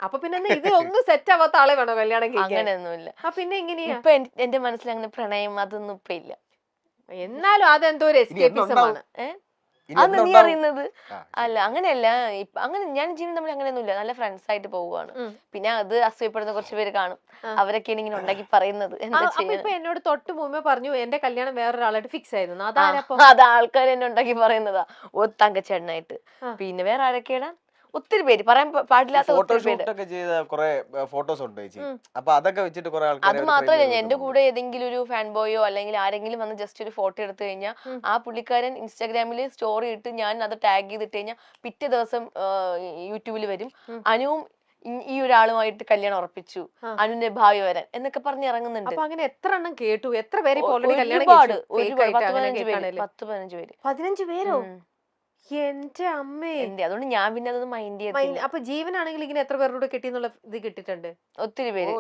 അപ്പൊ പിന്നെ ഇത് ഒന്നും സെറ്റ് ആവാത്ത ആളെ വേണോ കല്യാണം കഴിക്കാൻ? അങ്ങനെയൊന്നുമില്ല. പിന്നെ എങ്ങനെയാ? ഇപ്പൊ എന്റെ മനസ്സിൽ അങ്ങനെ പ്രണയം അതൊന്നും ഇപ്പൊ ഇല്ല. എന്നാലും അതെന്തോ ഒരു എസ്കേപ്പിസമാണ്. അത് നീ അറിയുന്നത് അല്ല, അങ്ങനെയല്ല. അങ്ങനെ ഞാൻ ജീവിതം തമ്മിൽ അങ്ങനെയൊന്നുമില്ല. നല്ല ഫ്രണ്ട്സ് ആയിട്ട് പോവുകയാണ്. പിന്നെ അത് അസൂയപ്പെടുന്ന കുറച്ച് പേര് കാണും, അവരൊക്കെയാണ് ഇങ്ങനെ ഉണ്ടാക്കി പറയുന്നത്. ഇപ്പൊ എന്നോട് തൊട്ട് മുമ്പേ പറഞ്ഞു എന്റെ കല്യാണം വേറൊരാളായിട്ട് ഫിക്സ് ആയിരുന്നു. അത് ആൾക്കാർ എന്നെ ഉണ്ടാക്കി പറയുന്നതാ, ഓ തങ്കച്ചേട്ടനായിട്ട്. പിന്നെ വേറെ ആരൊക്കെയാണ്, ഒത്തിരി പേര്, പറയാൻ പാടില്ലാത്ത ഒത്തിരി പേര്. അത് മാത്രമല്ല, എന്റെ കൂടെ ഏതെങ്കിലും ഒരു ഫാൻ ബോയോ അല്ലെങ്കിൽ ആരെങ്കിലും വന്ന് ജസ്റ്റ് ഒരു ഫോട്ടോ എടുത്തു കഴിഞ്ഞാൽ ആ പുള്ളിക്കാരൻ ഇൻസ്റ്റാഗ്രാമിൽ സ്റ്റോറി ഇട്ട് ഞാൻ അത് ടാഗ് ചെയ്തിട്ട് കഴിഞ്ഞാൽ പിറ്റേ ദിവസം യൂട്യൂബിൽ വരും, അനുവും ഈ ഒരാളുമായിട്ട് കല്യാണം ഉറപ്പിച്ചു, അനുവിന്റെ ഭാവി വരാൻ എന്നൊക്കെ പറഞ്ഞ് ഇറങ്ങുന്നുണ്ട്. അങ്ങനെ എത്ര എണ്ണം കേട്ടു? എത്ര പേര്? ഒരുപാട് 10-15 പേര്. 15 പേരോ? എന്റെ അമ്മേ. അതുകൊണ്ട് ഞാൻ പിന്നെ അതൊന്നും മൈൻഡ് ചെയ്തില്ല. അപ്പൊ ജീവനാണെങ്കിൽ ഇങ്ങനെ എത്ര പേരുടെ കെട്ടിന്നുള്ള ഇത് കിട്ടിയിട്ടുണ്ട്? ഒത്തിരി പേര്.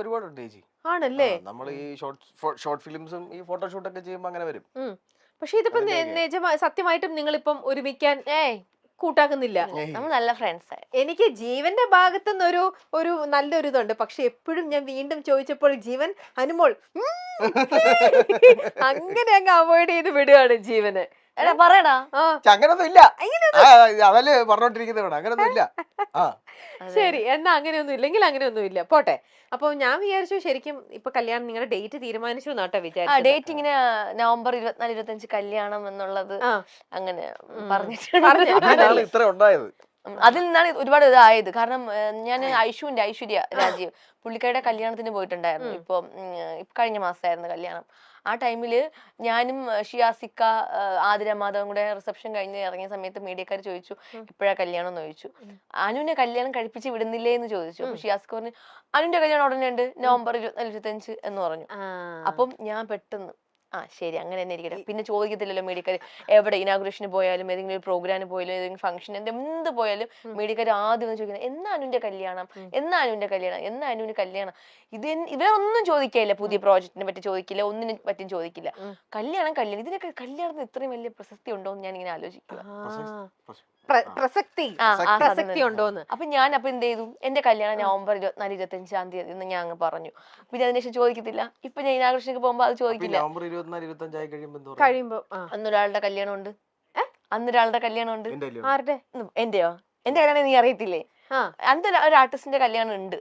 ആണല്ലേ? ഷോർട്ട് ഫിലിംസും ഈ ഫോട്ടോഷൂട്ടൊക്കെ ചെയ്യുമ്പോ അങ്ങനെ വരും. പക്ഷെ ഇതിപ്പോ സത്യമായിട്ടും നിങ്ങളിപ്പം ഒരുമിക്കാൻ കൂട്ടാക്കുന്നില്ല? നമ്മൾ നല്ല ഫ്രണ്ട്സ്. എനിക്ക് ജീവന്റെ ഭാഗത്തുനിന്ന് ഒരു നല്ലൊരു ഇതുണ്ട്. പക്ഷെ എപ്പോഴും ഞാൻ വീണ്ടും ചോദിച്ചപ്പോൾ ജീവൻ അനുമോൾ അങ്ങനെ അങ്ങ് അവോയ്ഡ് ചെയ്ത് വിടുകയാണ് ജീവന്. പറയടാ, അങ്ങനൊന്നും ഇല്ല, അതല്ലേ പറഞ്ഞോണ്ടിരിക്കുന്നത്, അങ്ങനൊന്നും ഇല്ല. ശരി, എന്നാ അങ്ങനെയൊന്നും ഇല്ലെങ്കിൽ അങ്ങനെയൊന്നും ഇല്ല, പോട്ടെ. അപ്പൊ ഞാൻ വിചാരിച്ചു ശരിക്കും ഇപ്പൊ കല്യാണം നിങ്ങളുടെ ഡേറ്റ് തീരുമാനിച്ചു എന്നാട്ടോ വിചാരിച്ചു. ഡേറ്റ് ഇങ്ങനെ നവംബർ 24-25 കല്യാണം എന്നുള്ളത് അങ്ങനെ പറഞ്ഞിട്ടുണ്ട്. അതിൽ നിന്നാണ് ഒരുപാട് ഇതായത്. കാരണം ഞാൻ ഐശ്വര്യ രാജീവ് പുള്ളിക്കാരുടെ കല്യാണത്തിന് പോയിട്ടുണ്ടായിരുന്നു. ഇപ്പൊ കഴിഞ്ഞ മാസമായിരുന്നു കല്യാണം. ആ ടൈമില് ഞാനും ഷിയാസിക്ക, ആതിര മാധവൻ കൂടെ റിസപ്ഷൻ കഴിഞ്ഞ് ഇറങ്ങിയ സമയത്ത് മീഡിയക്കാർ ചോദിച്ചു എപ്പോഴാ കല്യാണം എന്ന് ചോദിച്ചു. അനുവിനെ കല്യാണം കഴിപ്പിച്ച് വിടുന്നില്ലേ എന്ന് ചോദിച്ചു. അപ്പൊ ഷിയാസിക്ക പറഞ്ഞു അനുവിന്റെ കല്യാണം ഉടനെ ഉണ്ട്, നവംബർ 24-25 എന്ന് പറഞ്ഞു. അപ്പം ഞാൻ പെട്ടെന്ന് ശരി അങ്ങനെ തന്നെ ഇരിക്കട്ടെ. പിന്നെ ചോദിക്കത്തില്ലല്ലോ മീഡിയക്കാർ, എവിടെ ഇനാഗുറേഷന് പോയാലും ഏതെങ്കിലും ഒരു പ്രോഗ്രാമിന് പോയാലും ഏതെങ്കിലും ഫംഗ്ഷൻ എന്ത് പോയാലും മീഡിയക്കാർ ആദ്യം ഒന്ന് ചോദിക്കുന്നത് എന്നാ അനുവിന്റെ കല്യാണം, എന്നാ അനുവിന്റെ കല്യാണം, എന്നാ അനുവിന്റെ കല്യാണം. ഇവരൊന്നും ചോദിക്കില്ല, പുതിയ പ്രോജക്റ്റിനെ പറ്റി ചോദിക്കില്ല, ഒന്നിനെ പറ്റിയും ചോദിക്കില്ല. കല്യാണം ഇതിനൊക്കെ കല്യാണത്തിന് ഇത്രയും വലിയ പ്രസക്തി ഉണ്ടോ എന്ന് ഞാൻ ഇങ്ങനെ ആലോചിക്കുക. പ്രസക്തി ഉണ്ടോന്ന്. അപ്പൊ ഞാൻ എന്ത് ചെയ്തു, എന്റെ കല്യാണം നവംബർ 24-25 എന്ന് ഞാൻ അങ്ങ് പറഞ്ഞു. പിന്നെ അതിനുശേഷം ചോദിക്കത്തില്ല. ഇപ്പൊ ഞാൻ ഇനാഗുറേഷനൊക്കെ പോകുമ്പോ അത് ചോദിക്കില്ല. കഴിയുമ്പോ അന്നൊരാളുടെ കല്യാണം ഉണ്ട്. ആരുടെ? എന്റെയോ? എന്റെ കല്യാണം നീ അറിയത്തില്ലേ? അന്ന് ഒരു ആർട്ടിസ്റ്റിന്റെ കല്യാണം ഉണ്ട്.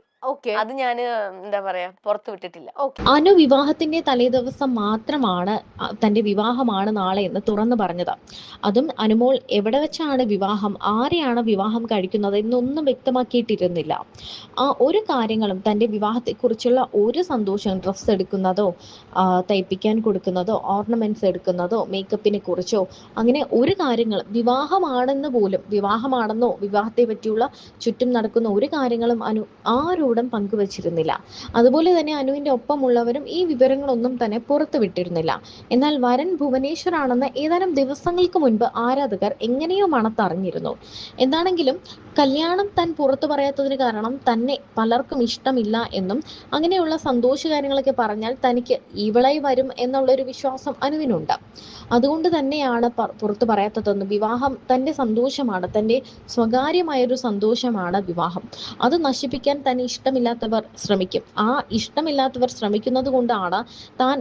അത് ഞാൻ എന്താ പറയാ പുറത്തു വിട്ടിട്ടില്ല. അനു വിവാഹത്തിന്റെ തലേദിവസം മാത്രമാണ് തന്റെ വിവാഹമാണ് നാളെ എന്ന് തുറന്നു പറഞ്ഞത്. അതും അനുമോൾ എവിടെ വെച്ചാണ് വിവാഹം, ആരെയാണ് വിവാഹം കഴിക്കുന്നത് എന്നൊന്നും വ്യക്തമാക്കിയിട്ടിരുന്നില്ല. ഒരു കാര്യങ്ങളും തന്റെ വിവാഹത്തെക്കുറിച്ചുള്ള ഒരു സന്തോഷം, ഡ്രസ്സ് എടുക്കുന്നതോ തയ്പ്പിക്കാൻ കൊടുക്കുന്നതോ ഓർണമെന്റ്സ് എടുക്കുന്നതോ മേക്കപ്പിനെ കുറിച്ചോ അങ്ങനെ ഒരു കാര്യങ്ങളും, വിവാഹമാണെന്നോ വിവാഹത്തെ പറ്റിയുള്ള ചുറ്റും നടക്കുന്ന ഒരു കാര്യങ്ങളും അനു ആരോടും പങ്കുവച്ചിരുന്നില്ല. അതുപോലെ തന്നെ അനുവിന്റെ ഒപ്പമുള്ളവരും ഈ വിവരങ്ങളൊന്നും തന്നെ പുറത്തു വിട്ടിരുന്നില്ല. എന്നാൽ വരൻ ഭുവനേശ്വർ ആണെന്ന് ഏതാനും ദിവസങ്ങൾക്ക് മുൻപ് ആരാധകർ എങ്ങനെയോ മണത്തറിഞ്ഞിരുന്നു. എന്താണെങ്കിലും കല്യാണം താൻ പുറത്തു പറയാത്തതിന് കാരണം തന്നെ പലർക്കും ഇഷ്ടമില്ല എന്നും അങ്ങനെയുള്ള സന്തോഷ കാര്യങ്ങളൊക്കെ പറഞ്ഞാൽ തനിക്ക് ഇവളായി വരും എന്നുള്ളൊരു വിശ്വാസം അനുവിനുണ്ട്. അതുകൊണ്ട് തന്നെയാണ് പുറത്തു പറയാത്തതെന്നും, വിവാഹം തന്റെ സന്തോഷമാണ്, തന്റെ സ്വകാര്യമായൊരു സന്തോഷമാണ് വിവാഹം, അത് നശിപ്പിക്കാൻ തന്നെ ഇഷ്ടമില്ലാത്തവർ ശ്രമിക്കും. ഇഷ്ടമില്ലാത്തവർ ശ്രമിക്കുന്നത് കൊണ്ടാണ് താൻ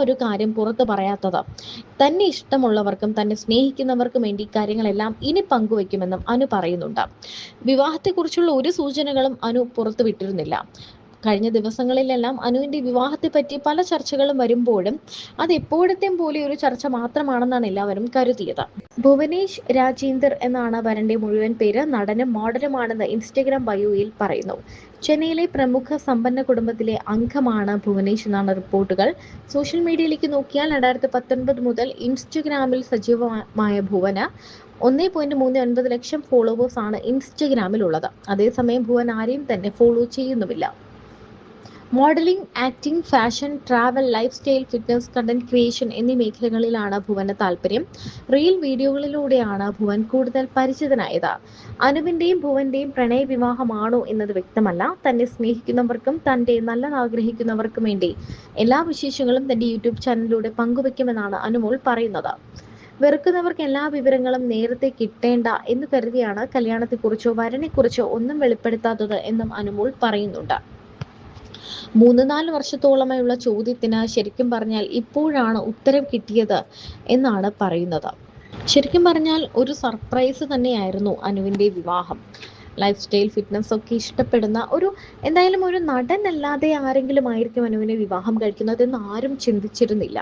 ഒരു കാര്യം പുറത്ത് പറയാത്തത്. തന്നെ ഇഷ്ടമുള്ളവർക്കും തന്നെ സ്നേഹിക്കുന്നവർക്കും വേണ്ടി കാര്യങ്ങളെല്ലാം ഇനി പങ്കുവെക്കുമെന്നും അനു പറയുന്നുണ്ട്. വിവാഹത്തെക്കുറിച്ചുള്ള ഒരു സൂചനകളും അനു പുറത്തു വിട്ടിരുന്നില്ല. കഴിഞ്ഞ ദിവസങ്ങളിലെല്ലാം അനുവിന്റെ വിവാഹത്തെ പറ്റി പല ചർച്ചകളും വരുമ്പോഴും അത് എപ്പോഴത്തെയും പോലെ ഒരു ചർച്ച മാത്രമാണെന്നാണ് എല്ലാവരും കരുതിയത്. ഭുവനേഷ് രാജേന്ദർ എന്നാണ് വരന്റെ മുഴുവൻ പേര്. നടനും മോഡലുമാണെന്ന് ഇൻസ്റ്റഗ്രാം ബയോയിൽ പറയുന്നു. ചെന്നൈയിലെ പ്രമുഖ സമ്പന്ന കുടുംബത്തിലെ അംഗമാണ് ഭുവനേഷ് എന്നാണ് റിപ്പോർട്ടുകൾ. സോഷ്യൽ മീഡിയയിലേക്ക് നോക്കിയാൽ 2019 മുതൽ ഇൻസ്റ്റഗ്രാമിൽ സജീവമായ ഭുവന് 1.39 ലക്ഷം ഫോളോവേഴ്സ് ആണ് ഇൻസ്റ്റഗ്രാമിലുള്ളത്. അതേസമയം ഭുവൻ ആരെയും തന്നെ ഫോളോ ചെയ്യുന്നുമില്ല. Modelling, acting, fashion, travel, lifestyle, fitness, content creation എന്നീ മേഖലകളിലാണ് ഭുവന് താല്പര്യം. റീൽ വീഡിയോകളിലൂടെയാണ് ഭുവൻ കൂടുതൽ പരിചിതനായത്. അനുവിന്റെയും ഭുവന്റെയും പ്രണയ വിവാഹമാണോ എന്നത് വ്യക്തമല്ല. തന്നെ സ്നേഹിക്കുന്നവർക്കും തന്റെ നല്ലത് ആഗ്രഹിക്കുന്നവർക്കും വേണ്ടി എല്ലാ വിശേഷങ്ങളും തന്റെ യൂട്യൂബ് ചാനലിലൂടെ പങ്കുവെക്കുമെന്നാണ് അനുമോൾ പറയുന്നത്. വെറുക്കുന്നവർക്ക് എല്ലാ വിവരങ്ങളും നേരത്തെ കിട്ടേണ്ട എന്ന് കരുതിയാണ് കല്യാണത്തെക്കുറിച്ചോ വരനെക്കുറിച്ചോ ഒന്നും വെളിപ്പെടുത്താത്തത് എന്നും അനുമോൾ പറയുന്നുണ്ട്. 3-4 വർഷത്തോളമായുള്ള ചോദ്യത്തിന് ശരിക്കും പറഞ്ഞാൽ ഇപ്പോഴാണ് ഉത്തരം കിട്ടിയത് എന്നാണ് പറയുന്നത്. ശരിക്കും പറഞ്ഞാൽ ഒരു സർപ്രൈസ് തന്നെയായിരുന്നു അനുവിന്റെ വിവാഹം. ലൈഫ് സ്റ്റൈൽ ഫിറ്റ്നസ് ഒക്കെ ഇഷ്ടപ്പെടുന്ന എന്തായാലും ഒരു നടനല്ലാതെ ആരെങ്കിലും ആയിരിക്കും അനുവിനെ വിവാഹം കഴിക്കുന്നതെന്ന് ആരും ചിന്തിച്ചിരുന്നില്ല.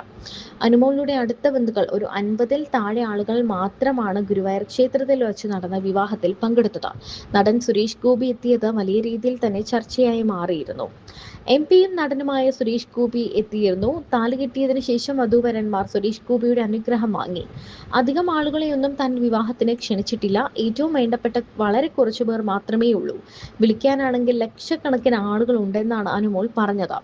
അനുമോളുടെ അടുത്ത ബന്ധുക്കൾ ഒരു 50-ൽ താഴെ ആളുകൾ മാത്രമാണ് ഗുരുവായൂർ ക്ഷേത്രത്തിൽ വെച്ച് നടന്ന വിവാഹത്തിൽ പങ്കെടുത്തത്. നടൻ സുരേഷ് ഗോപി എത്തിയത് വലിയ രീതിയിൽ തന്നെ ചർച്ചയായി മാറിയിരുന്നു. എംപിയും നടനുമായ സുരേഷ് ഗോപി എത്തിയിരുന്നു. താലി കെട്ടിയതിനു ശേഷം വധൂവരന്മാർ സുരേഷ് ഗോപിയുടെ അനുഗ്രഹം വാങ്ങി. അധികം ആളുകളെയൊന്നും താൻ വിവാഹത്തിന് ക്ഷണിച്ചിട്ടില്ല. ഏറ്റവും വേണ്ടപ്പെട്ട വളരെ കുറച്ചു പേർ മാത്രമേ ഉള്ളൂ. വിളിക്കാനാണെങ്കിൽ ലക്ഷക്കണക്കിന് ആളുകൾ ഉണ്ടെന്നാണ് അനുമോൾ പറഞ്ഞത്.